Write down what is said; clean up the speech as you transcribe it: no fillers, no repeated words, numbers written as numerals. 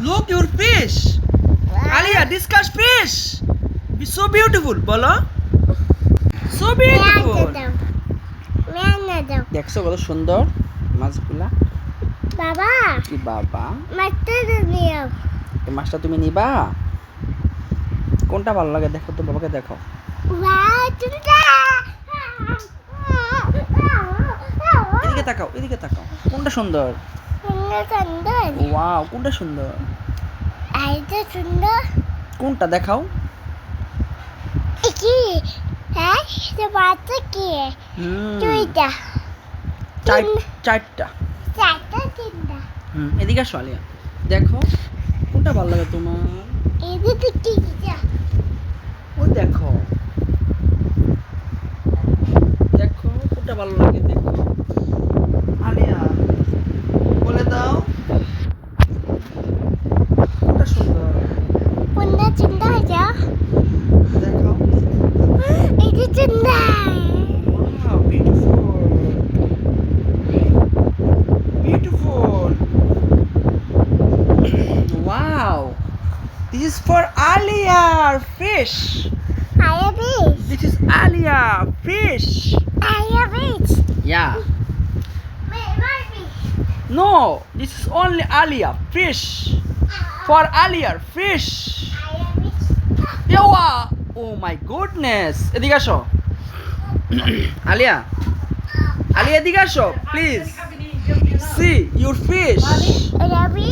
Look your fish. Alia, discuss fish. It's so beautiful, বলো। So beautiful. দেখছো কত সুন্দর মাছগুলা। বাবা কি বাবা? মাছটা নিও। এই মাছটা তুমি নিবা? কোনটা ভালো লাগে দেখো তো, বাবাকে দেখো। এদিকে তাকাও, এদিকে তাকাও। কোনটা সুন্দর? সুন্দর। ওয়াও, কোনটা সুন্দর? এইটা সুন্দর। কোনটা দেখাও? কি? হ্যাঁ, এটা বাচ্চা কি? দুইটা। চারটা। চারটা তিনটা। এদিকে আসো আলিয়া। দেখো কোনটা ভালো লাগে তোমার? এদিকে কি? ওই দেখো। দেখো কোনটা ভালো লাগে দেখো। আলিয়া বলে দাও কোনটা সুন্দর? কোনটা চিন্তা হয়েছে? দেখাও। এটা চিন্তা। Wow, beautiful. Beautiful. Wow. This is for Alia fish. I have This is Alia fish. it. Yeah. No, this is only Alia fish. For Alia fish. Yawa. Oh my goodness. এদিকে আসো। আলিয়া, আলিয়া এদিকে আসো please. See your fish. I have it.